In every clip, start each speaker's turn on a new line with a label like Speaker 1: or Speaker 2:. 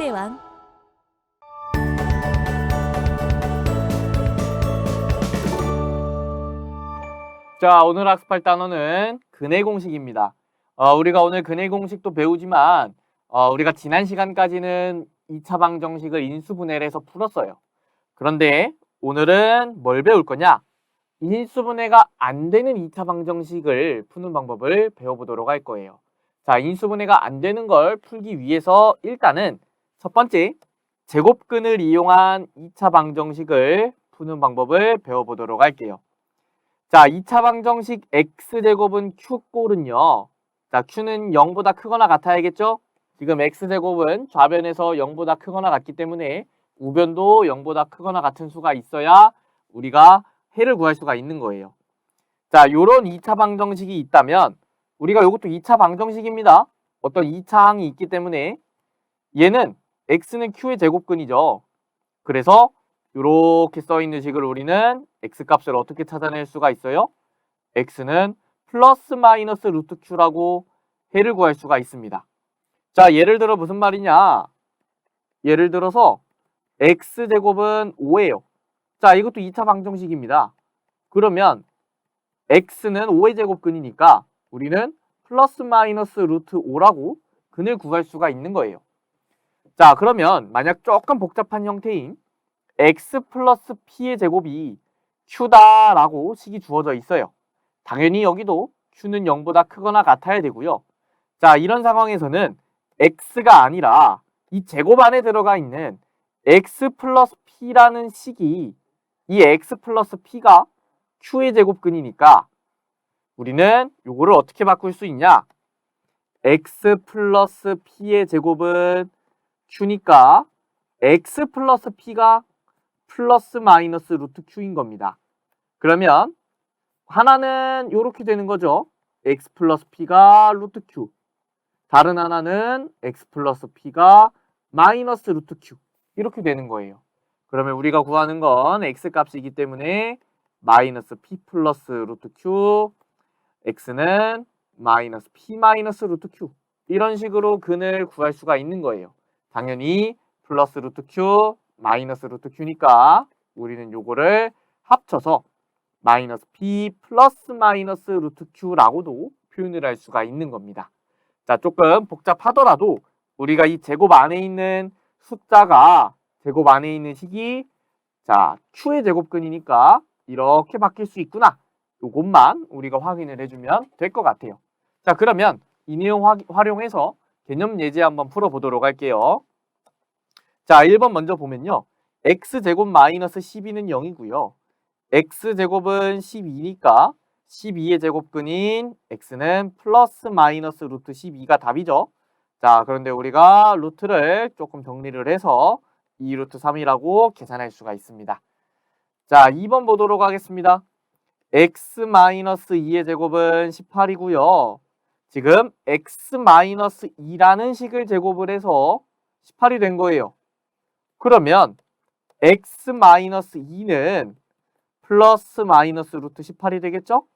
Speaker 1: 수학의 왕.
Speaker 2: 자, 오늘 학습할 단어는 근해 공식입니다. 우리가 오늘 근해 공식도 배우지만 우리가 지난 시간까지는 2차 방정식을 인수분해를 해서 풀었어요. 그런데 오늘은 뭘 배울 거냐? 인수분해가 안 되는 2차 방정식을 푸는 방법을 배워보도록 할 거예요. 자, 인수분해가 안 되는 걸 풀기 위해서 일단은 첫 번째, 제곱근을 이용한 2차 방정식을 푸는 방법을 배워보도록 할게요. 자, 2차 방정식 x제곱은 q꼴은요. 자, q는 0보다 크거나 같아야겠죠? 지금 x제곱은 좌변에서 0보다 크거나 같기 때문에 우변도 0보다 크거나 같은 수가 있어야 우리가 해를 구할 수가 있는 거예요. 자, 요런 2차 방정식이 있다면 우리가 이것도 2차 방정식입니다. 어떤 2차 항이 있기 때문에 얘는 x는 q의 제곱근이죠. 그래서 이렇게 써있는 식을 우리는 x값을 어떻게 찾아낼 수가 있어요? x는 플러스 마이너스 루트 q라고 해를 구할 수가 있습니다. 자, 예를 들어 무슨 말이냐? 예를 들어서 x제곱은 5예요. 자, 이것도 2차 방정식입니다. 그러면 x는 5의 제곱근이니까 우리는 플러스 마이너스 루트 5라고 근을 구할 수가 있는 거예요. 자, 그러면 만약 조금 복잡한 형태인 x 플러스 p의 제곱이 q다라고 식이 주어져 있어요. 당연히 여기도 q는 0보다 크거나 같아야 되고요. 자, 이런 상황에서는 x가 아니라 이 제곱 안에 들어가 있는 x 플러스 p라는 식이 이 x 플러스 p가 q의 제곱근이니까 우리는 요거를 어떻게 바꿀 수 있냐? x 플러스 p의 제곱은 q니까 x 플러스 p가 플러스 마이너스 루트 q인 겁니다. 그러면 하나는 이렇게 되는 거죠. x 플러스 p가 루트 q. 다른 하나는 x 플러스 p가 마이너스 루트 q. 이렇게 되는 거예요. 그러면 우리가 구하는 건 x 값이기 때문에 마이너스 p 플러스 루트 q, x는 마이너스 p 마이너스 루트 q. 이런 식으로 근을 구할 수가 있는 거예요. 당연히 플러스 루트 q, 마이너스 루트 q니까 우리는 요거를 합쳐서 마이너스 p 플러스 마이너스 루트 q라고도 표현을 할 수가 있는 겁니다. 자, 조금 복잡하더라도 우리가 이 제곱 안에 있는 숫자가 제곱 안에 있는 식이 자, q의 제곱근이니까 이렇게 바뀔 수 있구나. 요것만 우리가 확인을 해주면 될 것 같아요. 자, 그러면 이 내용 활용해서 개념 예제 한번 풀어보도록 할게요. 자, 1번 먼저 보면요. x제곱 마이너스 12는 0이고요. x제곱은 12니까 12의 제곱근인 x는 플러스 마이너스 루트 12가 답이죠. 자, 그런데 우리가 루트를 조금 정리를 해서 2루트 3이라고 계산할 수가 있습니다. 자, 2번 보도록 하겠습니다. x 마이너스 2의 제곱은 18이고요. 지금 x 마이너스 2라는 식을 제곱을 해서 18이 된 거예요. 그러면 x 마이너스 2는 플러스 마이너스 루트 18이 되겠죠?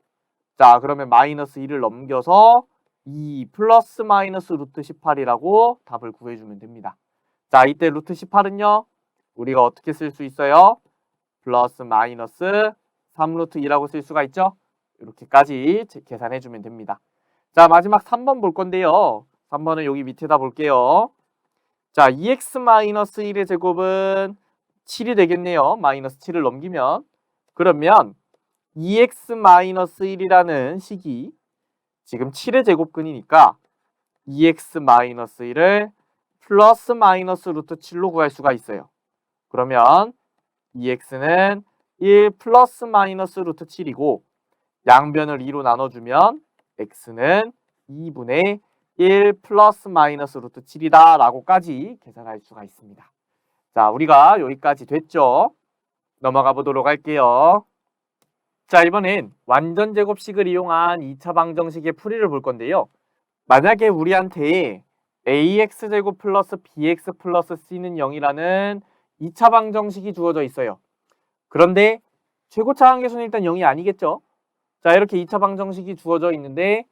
Speaker 2: 자, 그러면 마이너스 2를 넘겨서 2 플러스 마이너스 루트 18이라고 답을 구해주면 됩니다. 자, 이때 루트 18은요. 우리가 어떻게 쓸 수 있어요? 플러스 마이너스 3루트 2라고 쓸 수가 있죠? 이렇게까지 계산해주면 됩니다. 자, 마지막 3번 볼 건데요. 3번은 여기 밑에다 볼게요. 자, 2x-1의 제곱은 7이 되겠네요. 마이너스 7을 넘기면. 그러면 2x-1이라는 식이 지금 7의 제곱근이니까 2x-1을 플러스 마이너스 루트 7로 구할 수가 있어요. 그러면 2x는 1 플러스 마이너스 루트 7이고 양변을 2로 나눠주면 x는 2분의 1 플러스 마이너스 루트 7이다 라고까지 계산할 수가 있습니다. 자, 우리가 여기까지 됐죠? 넘어가 보도록 할게요. 자, 이번엔 완전 제곱식을 이용한 2차 방정식의 풀이를 볼 건데요. 만약에 우리한테 ax제곱 플러스 bx 플러스 c는 0이라는 2차 방정식이 주어져 있어요. 그런데 최고차 한계수는 일단 0이 아니겠죠? 자, 이렇게 2차 방정식이 주어져 있는데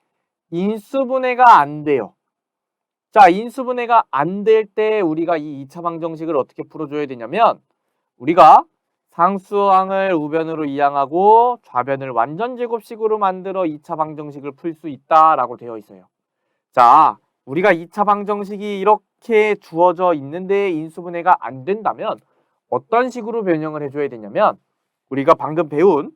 Speaker 2: 인수분해가 안 돼요. 자, 인수분해가 안 될 때 우리가 이 2차 방정식을 어떻게 풀어줘야 되냐면 우리가 상수항을 우변으로 이항하고 좌변을 완전제곱식으로 만들어 2차 방정식을 풀 수 있다라고 되어 있어요. 자, 우리가 2차 방정식이 이렇게 주어져 있는데 인수분해가 안 된다면 어떤 식으로 변형을 해줘야 되냐면 우리가 방금 배운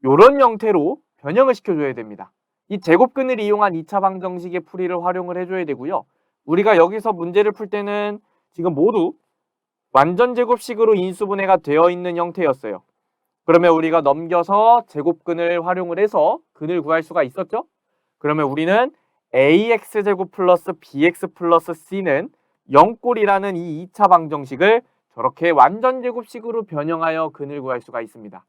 Speaker 2: 이런 형태로 변형을 시켜줘야 됩니다. 이 제곱근을 이용한 2차 방정식의 풀이를 활용을 해줘야 되고요. 우리가 여기서 문제를 풀 때는 지금 모두 완전제곱식으로 인수분해가 되어 있는 형태였어요. 그러면 우리가 넘겨서 제곱근을 활용을 해서 근을 구할 수가 있었죠? 그러면 우리는 ax제곱 플러스 bx 플러스 c는 0꼴이라는 이 2차 방정식을 저렇게 완전제곱식으로 변형하여 근을 구할 수가 있습니다.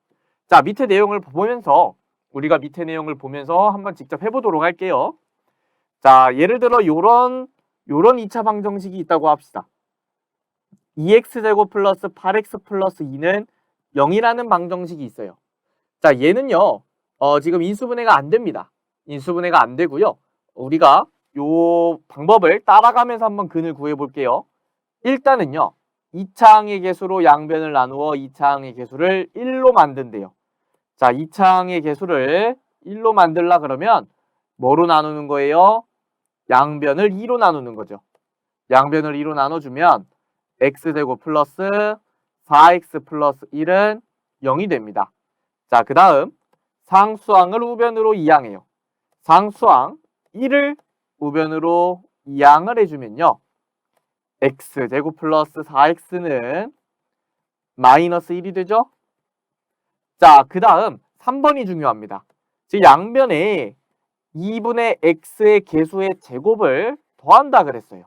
Speaker 2: 자, 밑에 내용을 보면서 우리가 밑에 내용을 보면서 한번 직접 해보도록 할게요. 자, 예를 들어 요런 2차 방정식이 있다고 합시다. 2x제곱 플러스 8x 플러스 2는 0이라는 방정식이 있어요. 자, 얘는요, 지금 인수분해가 안 됩니다. 인수분해가 안 되고요. 우리가 요 방법을 따라가면서 한번 근을 구해 볼게요. 일단은요, 2차항의 개수로 양변을 나누어 2차항의 개수를 1로 만든대요. 자, 2차항의 개수를 1로 만들라 그러면 뭐로 나누는 거예요? 양변을 2로 나누는 거죠. 양변을 2로 나눠주면 x제곱 플러스 4x 플러스 1은 0이 됩니다. 자, 그 다음 상수항을 우변으로 이항해요. 상수항 1을 우변으로 이항을 해주면요. x제곱 플러스 4x는 마이너스 1이 되죠? 자, 그 다음 3번이 중요합니다. 즉 양변에 2분의 x의 개수의 제곱을 더한다 그랬어요.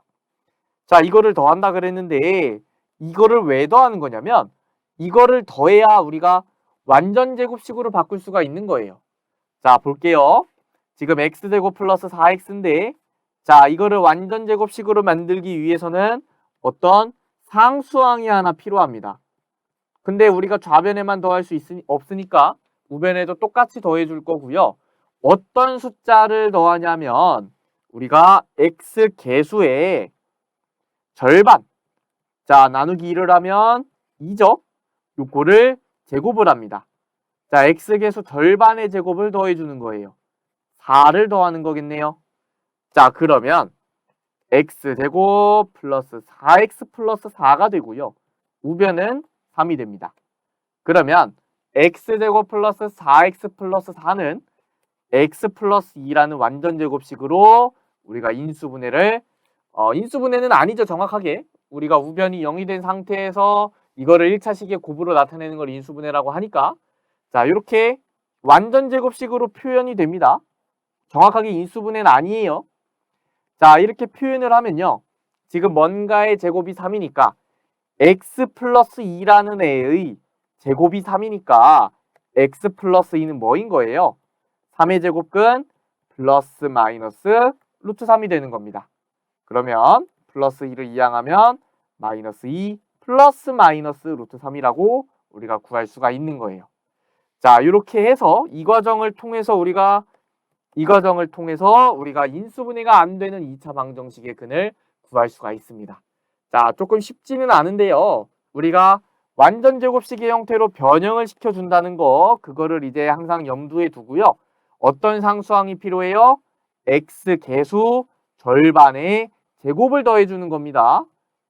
Speaker 2: 자, 이거를 더한다 그랬는데 이거를 왜 더하는 거냐면 이거를 더해야 우리가 완전제곱식으로 바꿀 수가 있는 거예요. 자, 볼게요. 지금 x제곱 플러스 4x인데 자, 이거를 완전제곱식으로 만들기 위해서는 어떤 상수항이 하나 필요합니다. 근데 우리가 좌변에만 더할 수 없으니까 우변에도 똑같이 더해줄 거고요. 어떤 숫자를 더하냐면 우리가 x 개수의 절반, 자, 나누기 1을 하면 2죠. 요거를 제곱을 합니다. 자, x 개수 절반의 제곱을 더해주는 거예요. 4를 더하는 거겠네요. 자, 그러면 x제곱 플러스 4x 플러스 4가 되고요. 우변은 3이 됩니다. 그러면 x제곱 플러스 4x 플러스 4는 x 플러스 2라는 완전제곱식으로 우리가 인수분해를 인수분해는 아니죠. 정확하게 우리가 우변이 0이 된 상태에서 이거를 1차식의 곱으로 나타내는 걸 인수분해라고 하니까 자, 이렇게 완전제곱식으로 표현이 됩니다. 정확하게 인수분해는 아니에요. 자, 이렇게 표현을 하면요. 지금 뭔가의 제곱이 3이니까 x 플러스 2라는 애의 제곱이 3이니까 x 플러스 2는 뭐인 거예요? 3의 제곱근 플러스 마이너스 루트 3이 되는 겁니다. 그러면 플러스 2를 이항하면 마이너스 2 플러스 마이너스 루트 3이라고 우리가 구할 수가 있는 거예요. 자, 이렇게 해서 이 과정을 통해서 우리가 인수분해가 안 되는 2차 방정식의 근을 구할 수가 있습니다. 자, 조금 쉽지는 않은데요. 우리가 완전제곱식의 형태로 변형을 시켜준다는 거, 그거를 이제 항상 염두에 두고요. 어떤 상수항이 필요해요? x 개수 절반의 제곱을 더해주는 겁니다.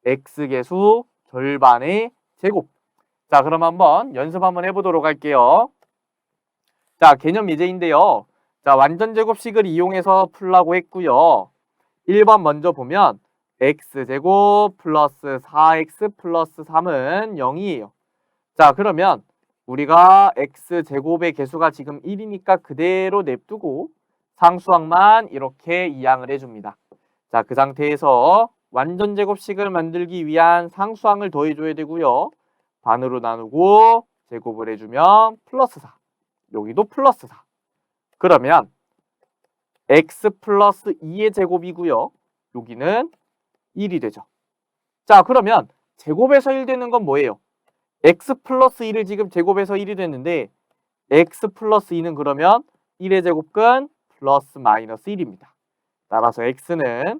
Speaker 2: x 개수 절반의 제곱. 자, 그럼 한번 연습 한번 해보도록 할게요. 자, 개념 예제인데요. 자, 완전제곱식을 이용해서 풀라고 했고요. 1번 먼저 보면 x제곱 플러스 4x 플러스 3은 0이에요. 자, 그러면 우리가 x제곱의 개수가 지금 1이니까 그대로 냅두고 상수항만 이렇게 이항을 해줍니다. 자, 그 상태에서 완전제곱식을 만들기 위한 상수항을 더해줘야 되고요. 반으로 나누고 제곱을 해주면 플러스 4. 여기도 플러스 4. 그러면 x 플러스 2의 제곱이고요. 여기는 1이 되죠. 자, 그러면 제곱에서 1 되는 건 뭐예요? x 플러스 1을 지금 제곱해서 1이 됐는데 x 플러스 2는 그러면 1의 제곱근 플러스 마이너스 1입니다. 따라서 x는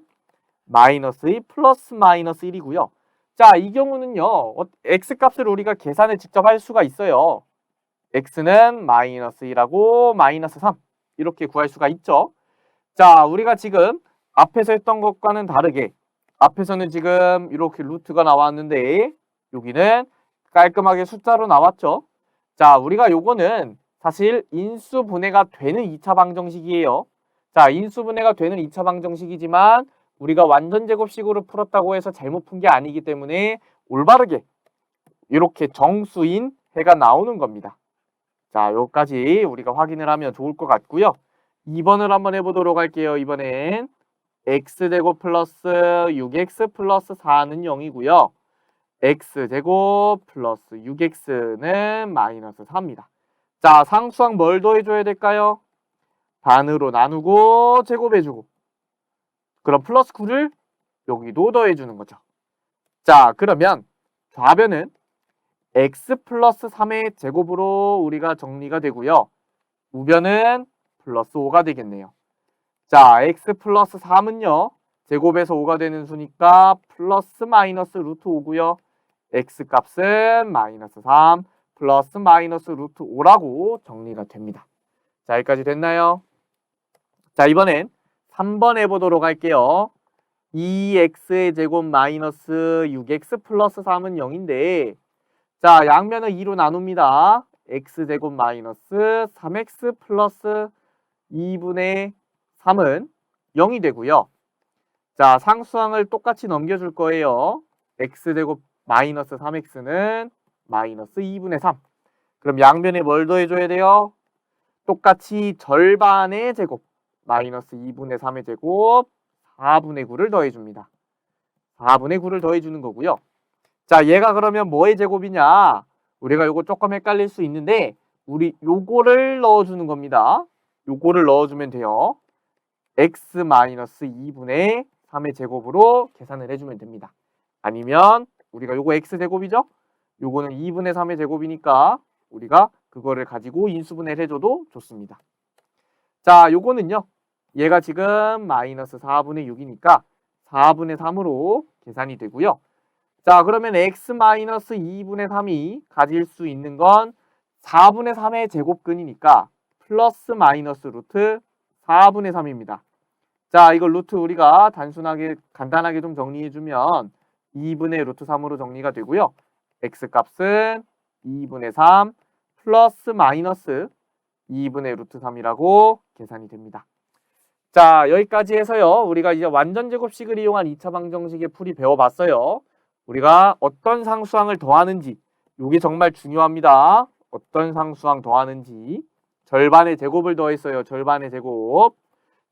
Speaker 2: 마이너스 2 플러스 마이너스 1이고요. 자, 이 경우는요. x값을 우리가 계산을 직접 할 수가 있어요. x는 마이너스 2라고 마이너스 3 이렇게 구할 수가 있죠. 자, 우리가 지금 앞에서 했던 것과는 다르게 앞에서는 지금 이렇게 루트가 나왔는데 여기는 깔끔하게 숫자로 나왔죠. 자, 우리가 요거는 사실 인수분해가 되는 2차 방정식이에요. 자, 인수분해가 되는 2차 방정식이지만 우리가 완전제곱식으로 풀었다고 해서 잘못 푼 게 아니기 때문에 올바르게 이렇게 정수인 해가 나오는 겁니다. 자, 여기까지 우리가 확인을 하면 좋을 것 같고요. 2번을 한번 해보도록 할게요. 이번엔 x제곱 플러스 6x 플러스 4는 0이고요. x제곱 플러스 6x는 마이너스 4입니다. 자, 상수항 뭘 더해줘야 될까요? 반으로 나누고 제곱해주고 그럼 플러스 9를 여기도 더해주는 거죠. 자, 그러면 좌변은 x 플러스 3의 제곱으로 우리가 정리가 되고요. 우변은 플러스 5가 되겠네요. 자, x 플러스 3은요. 제곱에서 5가 되는 수니까 플러스 마이너스 루트 5고요. x 값은 마이너스 3 플러스 마이너스 루트 5라고 정리가 됩니다. 자, 여기까지 됐나요? 자, 이번엔 3번 해보도록 할게요. 2x의 제곱 마이너스 6x 플러스 3은 0인데 자, 양면을 2로 나눕니다. x제곱 마이너스 3x 플러스 2분의 3은 0이 되고요. 자, 상수항을 똑같이 넘겨줄 거예요. x제곱 마이너스 3x는 마이너스 2분의 3. 그럼 양변에 뭘 더해줘야 돼요? 똑같이 절반의 제곱 마이너스 2분의 3의 제곱 4분의 9를 더해줍니다. 4분의 9를 더해주는 거고요. 자, 얘가 그러면 뭐의 제곱이냐? 우리가 요거 조금 헷갈릴 수 있는데 우리 요거를 넣어주는 겁니다. 요거를 넣어주면 돼요. x-2분의 3의 제곱으로 계산을 해주면 됩니다. 아니면 우리가 요거 x제곱이죠? 요거는 2분의 3의 제곱이니까 우리가 그거를 가지고 인수분해를 해줘도 좋습니다. 자, 요거는요. 얘가 지금 마이너스 4분의 6이니까 4분의 3으로 계산이 되고요. 자, 그러면 x-2분의 3이 가질 수 있는 건 4분의 3의 제곱근이니까 플러스 마이너스 루트 4분의 3입니다. 자, 이걸 루트 우리가 단순하게 간단하게 좀 정리해주면 2분의 루트 3으로 정리가 되고요. x값은 2분의 3 플러스 마이너스 2분의 루트 3이라고 계산이 됩니다. 자, 여기까지 해서요. 우리가 이제 완전제곱식을 이용한 2차 방정식의 풀이 배워봤어요. 우리가 어떤 상수항을 더하는지 이게 정말 중요합니다. 어떤 상수항 더하는지 절반의 제곱을 더했어요. 절반의 제곱.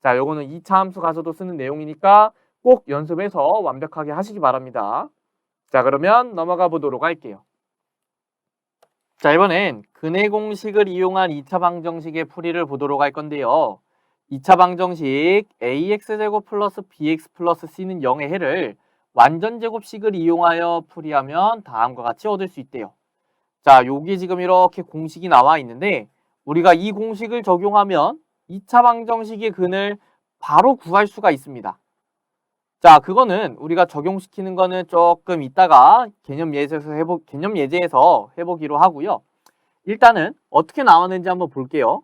Speaker 2: 자, 요거는 2차 함수 가서도 쓰는 내용이니까 꼭 연습해서 완벽하게 하시기 바랍니다. 자, 그러면 넘어가 보도록 할게요. 자, 이번엔 근해 공식을 이용한 2차 방정식의 풀이를 보도록 할 건데요. 2차 방정식 ax제곱 플러스 bx 플러스 c는 0의 해를 완전제곱식을 이용하여 풀이하면 다음과 같이 얻을 수 있대요. 자, 여기 지금 이렇게 공식이 나와 있는데 우리가 이 공식을 적용하면 2차 방정식의 근을 바로 구할 수가 있습니다. 자, 그거는 우리가 적용시키는 거는 조금 이따가 개념 예제에서 해보기로 하고요. 일단은 어떻게 나왔는지 한번 볼게요.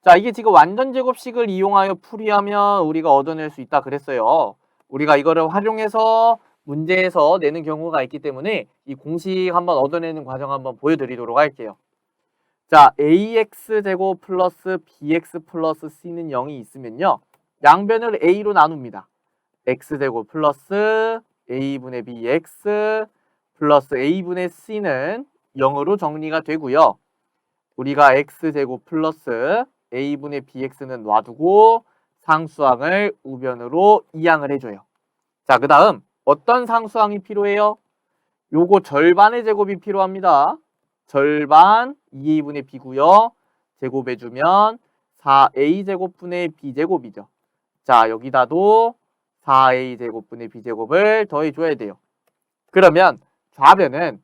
Speaker 2: 자, 이게 지금 완전제곱식을 이용하여 풀이하면 우리가 얻어낼 수 있다 그랬어요. 우리가 이거를 활용해서 문제에서 내는 경우가 있기 때문에 이 공식 한번 얻어내는 과정 한번 보여드리도록 할게요. 자, ax제곱 플러스 bx 플러스 c는 0이 있으면요. 양변을 a로 나눕니다. x제곱 플러스 a분의 bx 플러스 a분의 c는 0으로 정리가 되고요. 우리가 x제곱 플러스 a분의 bx는 놔두고 상수항을 우변으로 이항을 해줘요. 자, 그 다음 어떤 상수항이 필요해요? 요거 절반의 제곱이 필요합니다. 절반 2a분의 b고요. 제곱해주면 4a제곱분의 b제곱이죠. 자, 여기다도 4a제곱분의 b제곱을 더해줘야 돼요. 그러면 좌변은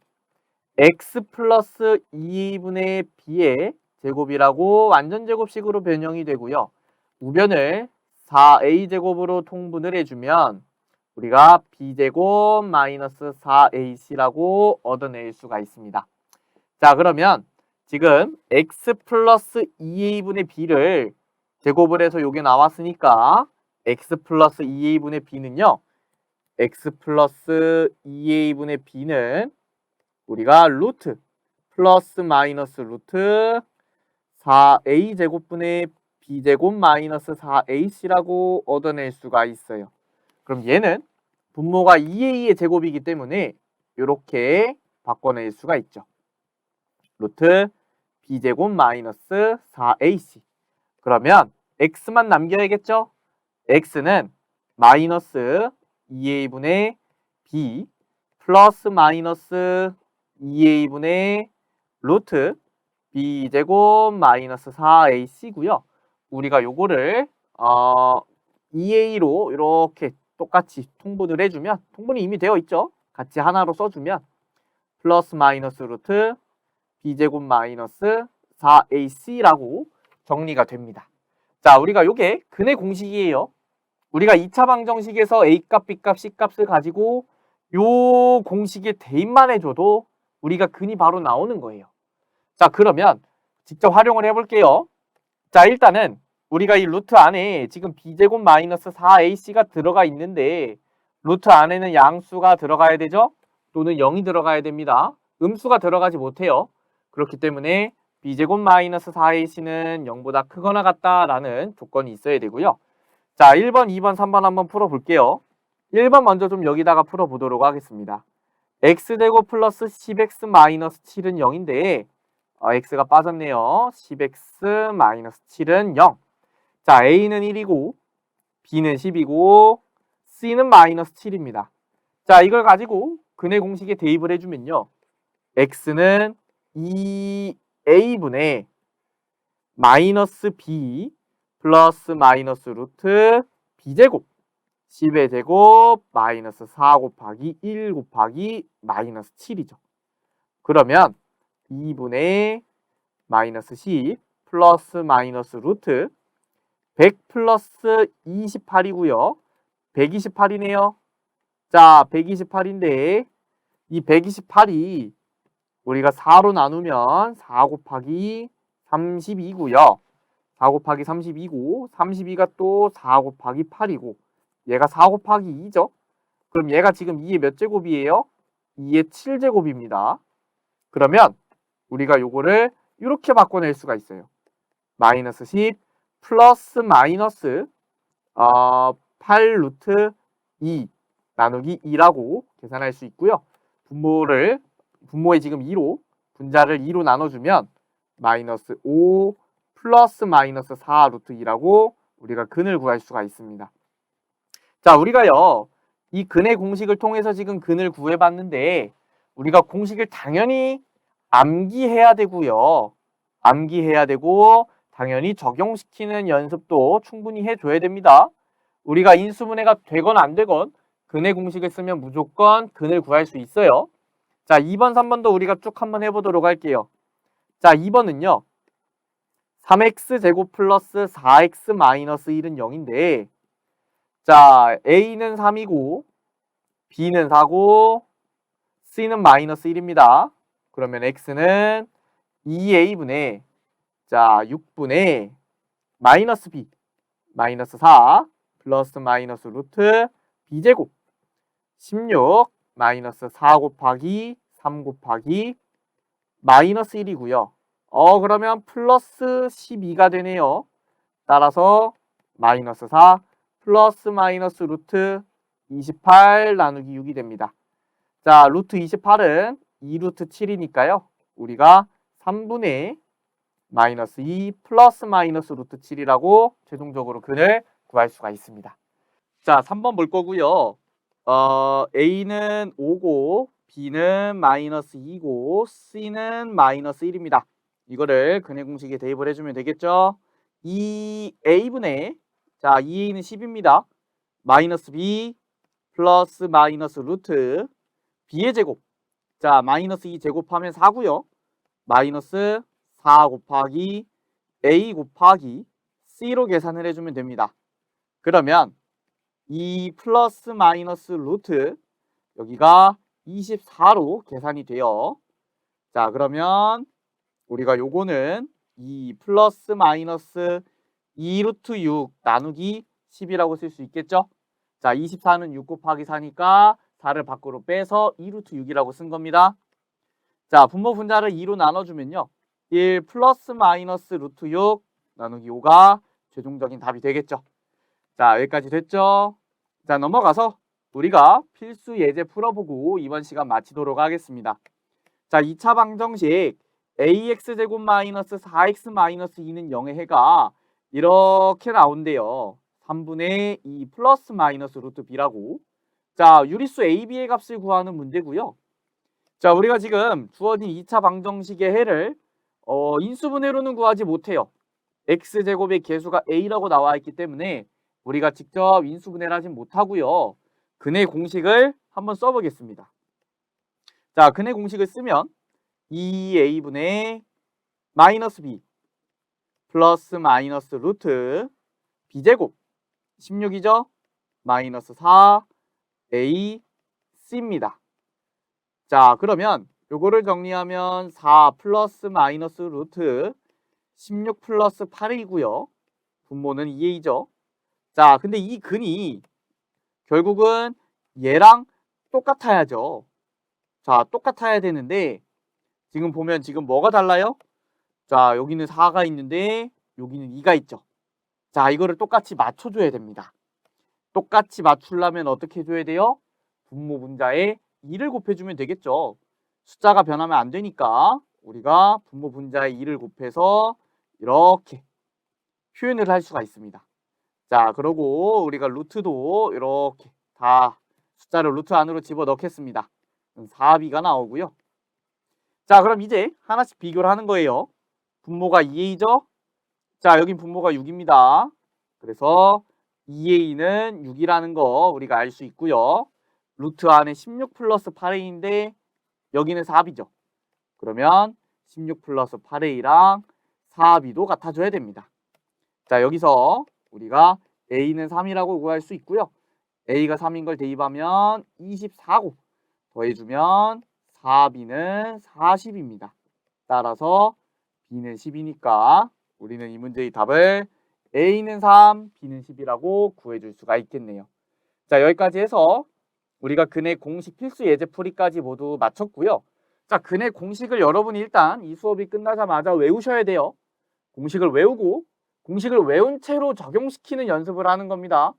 Speaker 2: x 플러스 2분의 b의 제곱이라고 완전제곱식으로 변형이 되고요. 우변을 4a제곱으로 통분을 해주면 우리가 b제곱 마이너스 4ac라고 얻어낼 수가 있습니다. 자, 그러면 지금 x 플러스 2a분의 b를 제곱을 해서 요게 나왔으니까 x 플러스 2a분의 b는요. x 플러스 2a분의 b는 우리가 루트 플러스 마이너스 루트 4a 제곱분의 b제곱 마이너스 4ac라고 얻어낼 수가 있어요. 그럼 얘는 분모가 2a의 제곱이기 때문에 이렇게 바꿔낼 수가 있죠. 루트 b제곱 마이너스 4ac. 그러면 x만 남겨야겠죠? x는 마이너스 2a분의 b 플러스 마이너스 2a분의 루트 b제곱 마이너스 4ac고요. 우리가 요거를 2a로 이렇게 똑같이 통분을 해주면, 통분이 이미 되어 있죠? 같이 하나로 써주면 플러스 마이너스 루트 b제곱 마이너스 4ac라고 정리가 됩니다. 자, 우리가 요게 근의 공식이에요. 우리가 2차 방정식에서 a값, b값, c값을 가지고 요 공식에 대입만 해줘도 우리가 근이 바로 나오는 거예요. 자, 그러면 직접 활용을 해볼게요. 자, 일단은 우리가 이 루트 안에 지금 b제곱 마이너스 4ac가 들어가 있는데 루트 안에는 양수가 들어가야 되죠? 또는 0이 들어가야 됩니다. 음수가 들어가지 못해요. 그렇기 때문에 b제곱 마이너스 4ac는 0보다 크거나 같다라는 조건이 있어야 되고요. 자, 1번, 2번, 3번 한번 풀어볼게요. 1번 먼저 좀 여기다가 풀어보도록 하겠습니다. x제곱 플러스 10x 마이너스 7은 0인데 x가 빠졌네요. 10x 마이너스 7은 0. 자, a는 1이고 b는 10이고 c는 마이너스 7입니다. 자, 이걸 가지고 근의 공식에 대입을 해주면요. x는 2a분의 마이너스 b 플러스 마이너스 루트 b제곱 10의 제곱 마이너스 4 곱하기 1 곱하기 마이너스 7이죠. 그러면 2분의 마이너스 10 플러스 마이너스 루트 100 플러스 28이고요. 128이네요. 자, 128인데 이 128이 우리가 4로 나누면 4 곱하기 32고요. 4 곱하기 32고 32가 또 4 곱하기 8이고 얘가 4 곱하기 2죠. 그럼 얘가 지금 2의 몇 제곱이에요? 2의 7제곱입니다. 그러면 우리가 요거를 이렇게 바꿔낼 수가 있어요. 마이너스 10 플러스 마이너스 8 루트 2 나누기 2라고 계산할 수 있고요. 분모에 지금 2로 분자를 2로 나눠주면 마이너스 5 플러스 마이너스 4 루트 2라고 우리가 근을 구할 수가 있습니다. 자, 우리가요 이 근의 공식을 통해서 지금 근을 구해봤는데 우리가 공식을 당연히 암기해야 되고요. 암기해야 되고 당연히 적용시키는 연습도 충분히 해줘야 됩니다. 우리가 인수분해가 되건 안 되건 근의 공식을 쓰면 무조건 근을 구할 수 있어요. 자, 2번, 3번도 우리가 쭉 한번 해보도록 할게요. 자, 2번은요. 3x제곱 플러스 4x 마이너스 1은 0인데 자, a는 3이고 b는 4고 c는 마이너스 1입니다. 그러면 x는 2a분의 자 6분의 마이너스 b 마이너스 4 플러스 마이너스 루트 b제곱 16 마이너스 4 곱하기 3 곱하기 마이너스 1이고요. 그러면 플러스 12가 되네요. 따라서 마이너스 4 플러스 마이너스 루트 28 나누기 6이 됩니다. 자, 루트 28은 2루트 7이니까요. 우리가 3분의 마이너스 2 플러스 마이너스 루트 7이라고 최종적으로 근을 구할 수가 있습니다. 자, 3번 볼 거고요. A는 5고 B는 마이너스 2고 C는 마이너스 1입니다. 이거를 근의 공식에 대입을 해주면 되겠죠. 2A분의 자 2A는 10입니다. 마이너스 B 플러스 마이너스 루트 B의 제곱 자 마이너스 2 제곱하면 4고요. 마이너스 4 곱하기 A 곱하기 C로 계산을 해주면 됩니다. 그러면 2 플러스 마이너스 루트 여기가 24로 계산이 돼요. 자, 그러면 우리가 요거는 2 플러스 마이너스 2 루트 6 나누기 10이라고 쓸 수 있겠죠? 자, 24는 6 곱하기 4니까 4를 밖으로 빼서 2 루트 6이라고 쓴 겁니다. 자, 분모 분자를 2로 나눠주면요. 1 플러스 마이너스 루트 6 나누기 5가 최종적인 답이 되겠죠. 자, 여기까지 됐죠? 자, 넘어가서 우리가 필수 예제 풀어보고 이번 시간 마치도록 하겠습니다. 자, 2차 방정식 ax제곱 마이너스 4x 마이너스 2는 0의 해가 이렇게 나온대요. 3분의 2 플러스 마이너스 루트 b라고. 자, 유리수 a, b의 값을 구하는 문제고요. 자, 우리가 지금 주어진 2차 방정식의 해를 인수분해로는 구하지 못해요. x제곱의 개수가 a라고 나와 있기 때문에 우리가 직접 인수분해를 하진 못하고요. 근해 공식을 한번 써보겠습니다. 자, 근해 공식을 쓰면 2a분의 마이너스 b 플러스 마이너스 루트 b제곱 16이죠? 마이너스 4ac입니다. 자, 그러면 요거를 정리하면 4 플러스 마이너스 루트 16 플러스 8이고요. 분모는 2a죠. 자, 근데 이 근이 결국은 얘랑 똑같아야죠. 자, 똑같아야 되는데 지금 보면 지금 뭐가 달라요? 자, 여기는 4가 있는데 여기는 2가 있죠. 자, 이거를 똑같이 맞춰줘야 됩니다. 똑같이 맞추려면 어떻게 해줘야 돼요? 분모 분자에 2를 곱해주면 되겠죠. 숫자가 변하면 안 되니까 우리가 분모 분자에 2를 곱해서 이렇게 표현을 할 수가 있습니다. 자, 그러고 우리가 루트도 이렇게 다 숫자를 루트 안으로 집어넣겠습니다. 4b가 나오고요. 자, 그럼 이제 하나씩 비교를 하는 거예요. 분모가 2a죠? 자, 여긴 분모가 6입니다. 그래서 2a는 6이라는 거 우리가 알 수 있고요. 루트 안에 16 플러스 8a인데 여기는 4b죠. 그러면 16 플러스 8a랑 4b도 같아줘야 됩니다. 자, 여기서 우리가 a는 3이라고 구할 수 있고요. a가 3인 걸 대입하면 24고 더해주면 4b는 40입니다. 따라서 b는 10이니까 우리는 이 문제의 답을 a는 3, b는 10이라고 구해줄 수가 있겠네요. 자, 여기까지 해서 우리가 근해 공식 필수 예제 풀이까지 모두 마쳤고요. 자, 근해 공식을 여러분이 일단 이 수업이 끝나자마자 외우셔야 돼요. 공식을 외우고 공식을 외운 채로 적용시키는 연습을 하는 겁니다.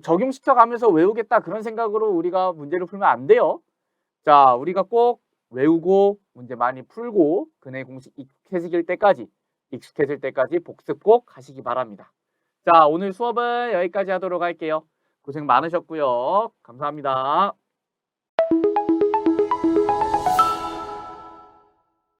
Speaker 2: 적용시켜 가면서 외우겠다 그런 생각으로 우리가 문제를 풀면 안 돼요. 자, 우리가 꼭 외우고 문제 많이 풀고 근해 공식 익숙해질 때까지 복습 꼭 하시기 바랍니다. 자, 오늘 수업은 여기까지 하도록 할게요. 고생 많으셨고요. 감사합니다.